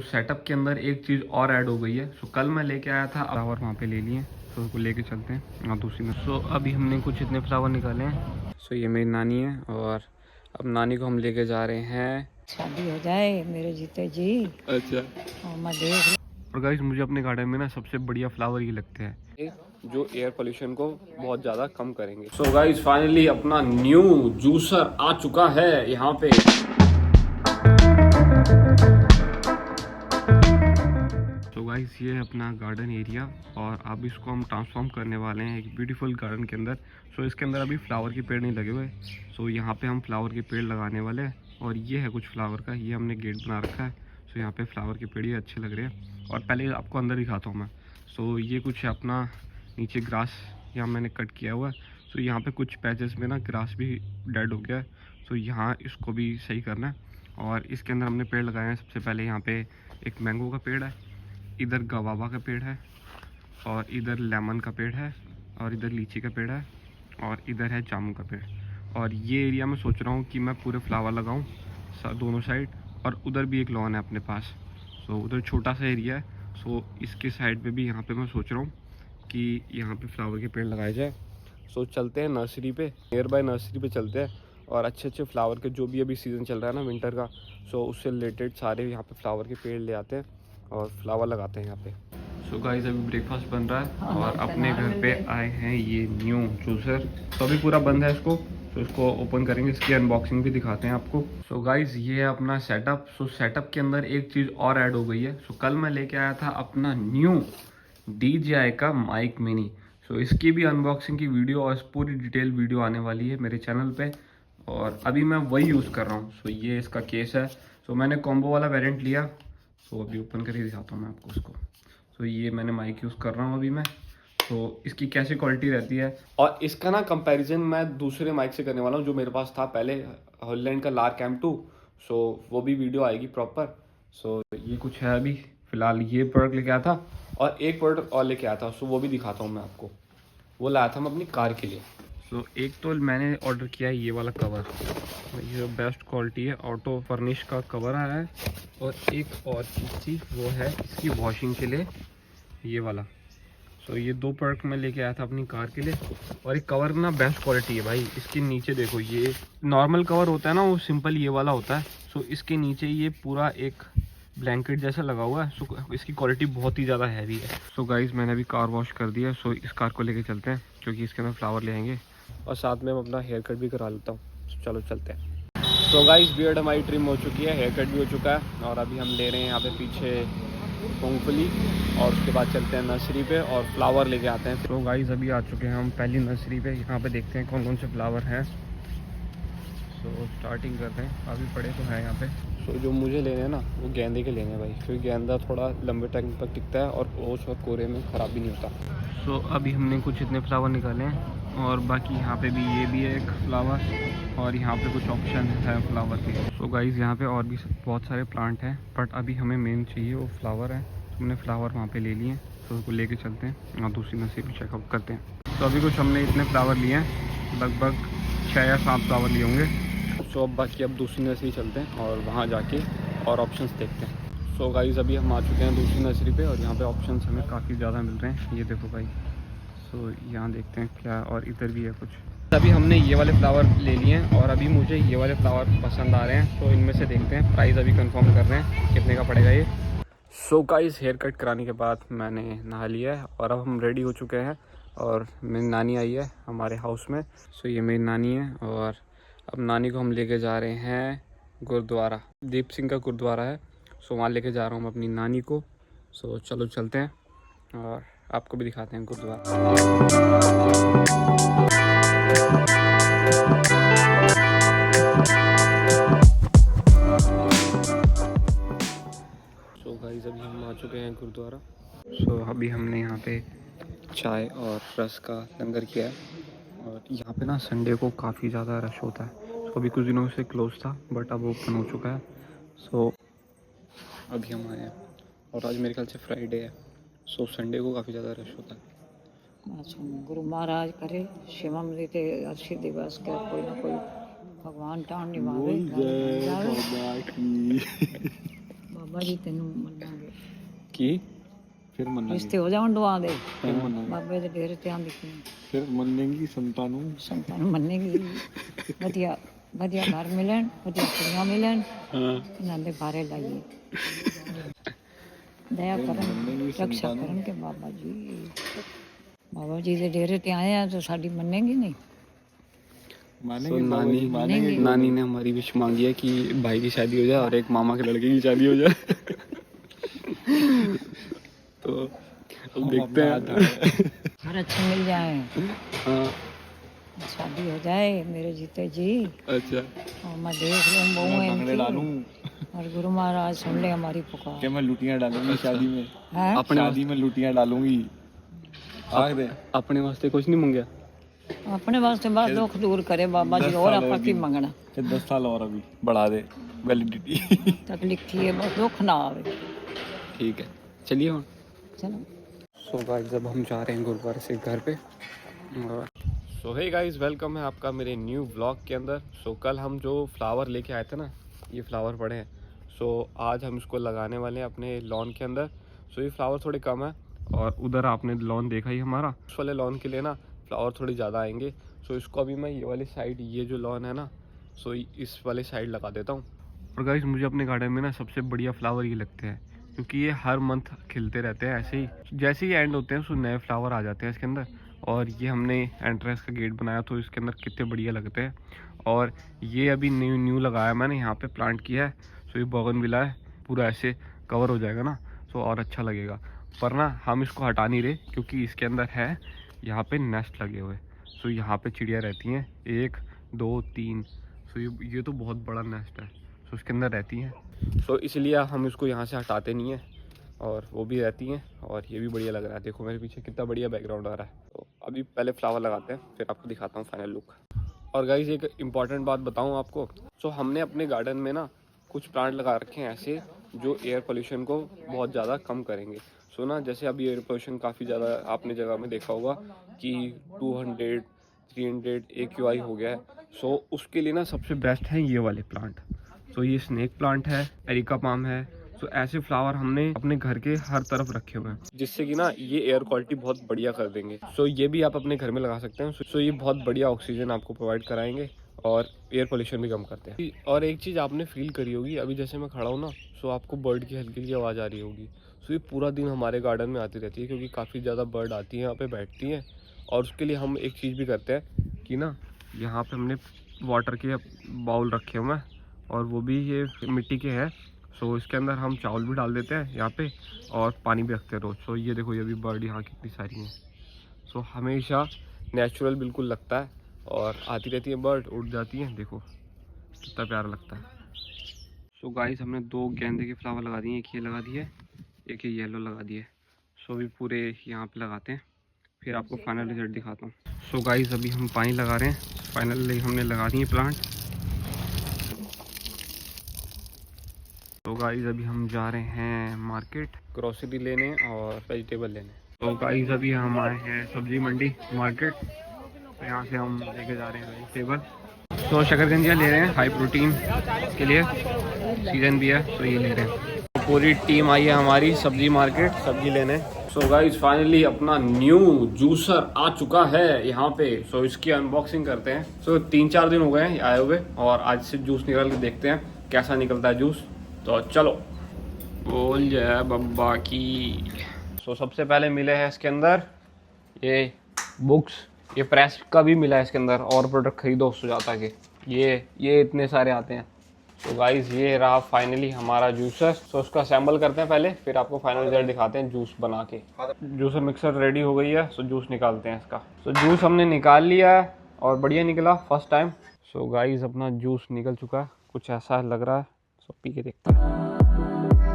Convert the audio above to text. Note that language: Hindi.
सेटअप के अंदर एक चीज़ और ऐड हो गई है। सो कल मैं लेके आया था फ्लावर, वहाँ पे ले लिए। सो उसको लेके चलते हैं और दूसरी में। सो अभी हमने कुछ इतने फ्लावर निकाले हैं। सो ये मेरी नानी है और अब नानी को हम लेके जा रहे हैं। शादी हो जाए मेरे जीते जी। अच्छा। और मैं देख। और गाइस मुझे अपने गार्डन में ना सबसे बढ़िया फ्लावर ये लगते हैं जो एयर पोल्यूशन को बहुत ज़्यादा कम करेंगे। सो गाइस फाइनली अपना न्यू जूसर आ चुका है यहाँ पे। तो गाइस ये है अपना गार्डन एरिया और अब इसको हम ट्रांसफॉर्म करने वाले हैं एक ब्यूटीफुल गार्डन के अंदर। सो इसके अंदर अभी फ्लावर के पेड़ नहीं लगे हुए। सो यहाँ पे हम फ्लावर के पेड़ लगाने वाले हैं और ये है कुछ फ्लावर का, ये हमने गेट बना रखा है। सो यहाँ पे फ्लावर के पेड़ ये अच्छे लग रहे हैं और पहले आपको अंदर दिखाता हूँ मैं। सो ये कुछ है अपना नीचे ग्रास, यहाँ मैंने कट किया हुआ है। सो यहाँ पे कुछ पैचेस में ना ग्रास भी डेड हो गया है। सो यहाँ इसको भी सही करना है और इसके अंदर हमने पेड़ लगाए हैं। सबसे पहले यहाँ पे एक मैंगो का पेड़ है, इधर गवावा का पेड़ है और इधर लेमन का पेड़ है और इधर लीची का पेड़ है और इधर है जामुन का पेड़। और ये एरिया में सोच रहा हूँ कि मैं पूरे फ्लावर लगाऊँ दोनों साइड, और उधर भी एक लॉन है अपने पास। सो उधर छोटा सा एरिया है। सो इसके साइड पे भी यहाँ पे मैं सोच रहा हूँ कि यहाँ पे फ्लावर के पेड़ लगाए जाए। सो चलते हैं नर्सरी पे, नियर बाय नर्सरी पे चलते हैं और अच्छे अच्छे फ्लावर के जो भी अभी सीज़न चल रहा है ना विंटर का, सो उससे रिलेटेड सारे यहाँ पे फ्लावर के पेड़ ले आते हैं और फ्लावर लगाते हैं यहाँ पे। सो गाइस अभी ब्रेकफास्ट बन रहा है और अपने घर पे आए हैं ये न्यू जूसर। तो अभी पूरा बंद है इसको, तो इसको ओपन करेंगे, इसकी अनबॉक्सिंग भी दिखाते हैं आपको। सो गाइस ये है अपना सेटअप। सो सेटअप के अंदर एक चीज़ और ऐड हो गई है। सो कल मैं लेके आया था अपना न्यू DJI का माइक मिनी। सो इसकी भी अनबॉक्सिंग की वीडियो और पूरी डिटेल वीडियो आने वाली है मेरे चैनल पे और अभी मैं वही यूज़ कर रहा हूँ। सो ये इसका केस है। सो मैंने कॉम्बो वाला वेरिएंट लिया। सो अभी ओपन करके दिखाता हूँ मैं आपको उसको। सो ये मैंने माइक यूज़ कर रहा हूँ अभी मैं। तो इसकी कैसी क्वालिटी रहती है और इसका ना कंपैरिजन मैं दूसरे माइक से करने वाला हूँ जो मेरे पास था पहले, हॉलैंड का लार्क M2। सो वो भी वीडियो आएगी प्रॉपर। सो ये कुछ है अभी फ़िलहाल, ये प्रोडक्ट लेके आया था और एक प्रोडक्ट और लेके आया था। सो वो भी दिखाता हूँ मैं आपको। वो लाया था मैं अपनी कार के लिए। सो एक तो मैंने ऑर्डर किया है ये वाला कवर, ये बेस्ट क्वालिटी है, ऑटो फर्निश का कवर आया है। और एक और चीज़ वो है इसकी वॉशिंग के लिए ये वाला। सो ये दो प्रोडक्ट मैं लेके आया था अपनी कार के लिए। और एक कवर ना बेस्ट क्वालिटी है भाई, इसके नीचे देखो, ये नॉर्मल कवर होता है ना वो सिंपल ये वाला होता है। सो इसके नीचे ये पूरा एक ब्लैंकेट जैसा लगा हुआ है। सो इसकी क्वालिटी बहुत ही ज़्यादा हैवी है। सो गाइज़ मैंने अभी कार वॉश कर दिया। सो इस कार को लेके चलते हैं क्योंकि इसके अंदर फ्लावर ले आएंगे और साथ में मैं अपना हेयर कट भी करा लेता हूँ। चलो चलते हैं। सो गाइज़ बियर्ड हमारी ट्रिम हो चुकी है, हेयर कट भी हो चुका है और अभी हम ले रहे हैं यहाँ पे पीछे मूंगफली और उसके बाद चलते हैं नर्सरी पे और फ्लावर लेके आते हैं। तो गाइज़ अभी आ चुके हैं हम पहली नर्सरी पे, यहाँ पे देखते हैं कौन कौन से फ्लावर हैं। सो स्टार्टिंग करते हैं, काफ़ी बड़े तो हैं यहाँ पे। सो जो मुझे लेने हैं ना वो गेंदे के लेने हैं भाई, क्योंकि गेंदा थोड़ा लंबे टाइम तक टिकता है और ओस और कोरे में ख़राब भी नहीं होता। सो अभी हमने कुछ इतने फ्लावर निकाले हैं और बाकी यहाँ पे भी ये भी है एक फ्लावर और यहाँ पे कुछ ऑप्शन है फ्लावर के। सो गाइज़ यहाँ पे और भी बहुत सारे प्लांट हैं बट अभी हमें मेन चाहिए वो फ्लावर है। तो हमने फ्लावर वहाँ पे ले लिए, तो उसको लेके चलते हैं और दूसरी नर्सरी भी चेकअप करते हैं। तो अभी कुछ हमने इतने फ्लावर लिए हैं, लगभग 6 या 7 फ्लावर लिए होंगे। सो अब बाकी अब दूसरी नर्सरी चलते हैं और वहाँ जाके और ऑप्शंस देखते हैं। सो गाइज़ अभी हम आ चुके हैं दूसरी नर्सरी पे और यहाँ पे ऑप्शंस हमें काफ़ी ज़्यादा मिल रहे हैं। ये देखो भाई, सो यहाँ देखते हैं क्या, और इधर भी है कुछ। अभी हमने ये वाले फ्लावर ले लिए हैं और अभी मुझे ये वाले फ्लावर पसंद आ रहे हैं। तो इनमें से देखते हैं, प्राइस अभी कंफर्म कर रहे हैं कितने का पड़ेगा ये। सो गाइज़ हेयर कट कराने के बाद मैंने नहा लिया है और अब हम रेडी हो चुके हैं और मेरी नानी आई है हमारे हाउस में। सो ये मेरी नानी है और अब नानी को हम लेके जा रहे हैं गुरुद्वारा, दीप सिंह का गुरुद्वारा है। सो वहाँ लेके जा रहा हूँ मैं अपनी नानी को। सो चलो चलते हैं और आपको भी दिखाते हैं गुरुद्वारा। सो गाइस अभी हम आ चुके हैं गुरुद्वारा। सो अभी हमने यहाँ पे चाय और रस का लंगर किया है और यहाँ पे ना संडे को काफ़ी ज़्यादा रश होता है। तो अभी कुछ दिनों से क्लोज था बट अब ओपन हो चुका है। सो अभी हम आए हैं और आज मेरे ख्याल से फ्राइडे है। सो संडे को काफ़ी ज़्यादा रश होता है। गुरु महाराज करे शिवमृत अर्शी दिवस के कोई ना कोई भगवान टाण निभावे। ਬਾਬਾ ਜੀ ਤੈਨੂੰ ਮੰਨਾਂਗੇ ਕੀ ਫਿਰ ਮੰਨਾਂਗੇ ਰਿਸ਼ਤੇ ਹੋ ਜਾਣ ਦੁਆ ਦੇ ਫਿਰ ਮੰਨਾਂਗੇ ਬਾਬੇ ਦੇ ਡੇਰੇ ਤੇ ਆਂਦੀ ਕੀ ਫਿਰ ਮੰਨੇਗੀ ਸੰਤਾਂ ਨੂੰ ਸੰਤਾਂ ਨੂੰ ਮੰਨੇਗੀ ਵਧੀਆ ਵਧੀਆ ਘਰ ਮਿਲਣ ਵਧੀਆ ਕੁੜੀਆਂ ਮਿਲਣ ਹਾਂ ਇਹਨਾਂ ਦੇ ਬਾਰੇ ਲਾਈਏ ਦਇਆ ਕਰਨ ਰਕਸ਼ਾ ਕਰਨਗੇ ਬਾਬਾ ਜੀ ਦੇ ਡੇਰੇ ਤੇ ਆਏ ਆ तो साड़ी मनेगी नहीं मानेंगे नानी ने हमारी विश मांगी है कि भाई की शादी हो जाए और एक मामा के लड़के की शादी हो जाए तो अब देखते हैं। घर अच्छे मिल जाए हाँ शादी हो जाए मेरे जीते जी अच्छा और मैं देख लूँ बहू भंगड़े डालूं और गुरु महाराज सुन ले हमारी पुकार कि मैं लुटियां डालूंगी शादी में हैं अपने शादी में लुटियां डालूंगी आग दे अपने वास्ते कुछ नहीं मांगा अपने वास्ते बस दुख दूर करे बाबा जी और आपा की मंगना कि 10 साल और अभी बढ़ा दे वैलिडिटी तकलीफ थी है बस दुख ना आवे ठीक है चलिए हम चलो सो गाइस जब हम जा रहे हैं गुरुद्वारे से घर पे सो हे गाइस वेलकम है आपका मेरे न्यू व्लॉग के अंदर। सो कल हम जो फ्लावर लेके आए थे ना ये फ्लावर पड़े हैं। सो आज हम इसको लगाने वाले हैं अपने लॉन के अंदर। सो ये फ्लावर थोड़े कम है और उधर आपने लॉन देखा ही हमारा, उस वाले लॉन के लिए ना फ्लावर थोड़े ज़्यादा आएंगे। सो इसको अभी मैं ये वाली साइड, ये जो लॉन है ना, सो इस वाले साइड लगा देता हूँ। और गाइस मुझे अपने गार्डन में ना सबसे बढ़िया फ्लावर ये लगते हैं क्योंकि ये हर मंथ खिलते रहते हैं ऐसे ही। जैसे ही एंड होते हैं सो नए फ्लावर आ जाते हैं इसके अंदर। और ये हमने एंट्रेंस का गेट बनाया तो इसके अंदर कितने बढ़िया लगते हैं। और ये अभी न्यू लगाया मैंने, यहाँ पे प्लांट किया है। सो ये बोगनविला है, पूरा ऐसे कवर हो जाएगा ना सो और अच्छा लगेगा। पर ना हम इसको हटा नहीं रहे क्योंकि इसके अंदर है यहाँ पे नेस्ट लगे हुए। सो यहाँ पे चिड़िया रहती हैं 1 2 3। सो ये तो बहुत बड़ा नेस्ट है, सो इसके अंदर रहती हैं। सो इसलिए हम इसको यहाँ से हटाते नहीं हैं और वो भी रहती हैं। और ये भी बढ़िया लग रहा है, देखो मेरे पीछे कितना बढ़िया बैकग्राउंड आ रहा है। तो अभी पहले फ्लावर लगाते हैं फिर आपको दिखाता हूँ फाइनल लुक। और गाइस एक इम्पॉर्टेंट बात बताऊँ आपको, सो हमने अपने गार्डन में ना कुछ प्लांट लगा रखे हैं ऐसे जो एयर पोल्यूशन को बहुत ज़्यादा कम करेंगे। सो ना जैसे अभी एयर पोल्यूशन काफ़ी ज़्यादा आपने जगह में देखा होगा कि 200 300 AQI हो गया है। सो उसके लिए ना सबसे बेस्ट है ये वाले प्लांट। सो ये स्नेक प्लांट है, एरिका पाम है। सो ऐसे फ्लावर हमने अपने घर के हर तरफ रखे हुए हैं जिससे कि ना ये एयर क्वालिटी बहुत बढ़िया कर देंगे। सो ये भी आप अपने घर में लगा सकते हैं। सो ये बहुत बढ़िया ऑक्सीजन आपको प्रोवाइड कराएंगे और एयर पोल्यूशन भी कम करते हैं। और एक चीज़ आपने फील करी होगी, अभी जैसे मैं खड़ा हूँ ना सो आपको बर्ड की हल्की हल्की आवाज़ आ रही होगी। सो ये पूरा दिन हमारे गार्डन में आती रहती है क्योंकि काफ़ी ज़्यादा बर्ड आती हैं यहाँ पे बैठती हैं। और उसके लिए हम एक चीज़ भी करते हैं कि ना यहाँ पे हमने वाटर के बाउल रखे हुए हैं और वो भी ये मिट्टी के हैं। सो इसके अंदर हम चावल भी डाल देते हैं यहाँ पे और पानी भी रखते हैं रोज़। सो ये देखो ये भी बर्ड यहाँ कितनी सारी हैं। सो हमेशा नेचुरल बिल्कुल लगता है और आती रहती है बर्ड, उड़ जाती हैं, देखो कितना प्यारा लगता है। सो गाइस हमने 2 गेंदे के फ्लावर लगा दिए, एक ये लगा दिए, एक ये येलो लगा दिए। सो भी पूरे यहाँ पे लगाते हैं फिर आपको फाइनल रिजल्ट दिखाता हूँ। सो गाइस अभी हम पानी लगा रहे हैं, फाइनली हमने लगा दिए प्लांट। तो गाइस अभी हम जा रहे हैं मार्केट ग्रोसरी लेने और वेजिटेबल लेने। तो गाइस अभी हम आए हैं सब्जी मंडी मार्केट, तो यहाँ से हम लेके जा रहे हैं वेजिटेबल। तो शकरकंदियाँ ले रहे हैं हाई प्रोटीन के लिए, सीजन भी है तो ये ले रहे हैं। तो पूरी टीम आई है हमारी सब्जी मार्केट सब्जी लेने। सो गाइस फाइनली अपना न्यू जूसर आ चुका है यहाँ पे। सो इसकी अनबॉक्सिंग करते हैं। सो 3-4 दिन हो गए हैं आए हुए और आज से जूस निकाल के देखते हैं कैसा निकलता है जूस। तो चलो बोल जाए बब्बा की। सो सबसे पहले मिले हैं इसके अंदर ये बुक्स, ये प्रेस का भी मिला है इसके अंदर। और प्रोडक्ट खरीदो सुजाता के, ये इतने सारे आते हैं। तो गाइस ये रहा फाइनली हमारा जूसर। सो उसका सैम्बल करते हैं पहले फिर आपको फाइनल रिजल्ट दिखाते हैं जूस बना के। जूसर मिक्सर रेडी हो गई है, सो जूस निकालते हैं इसका। सो जूस हमने निकाल लिया है और बढ़िया निकला फर्स्ट टाइम। सो गाइस अपना जूस निकल चुका है, कुछ ऐसा लग रहा है। सो पी के देखते हैं।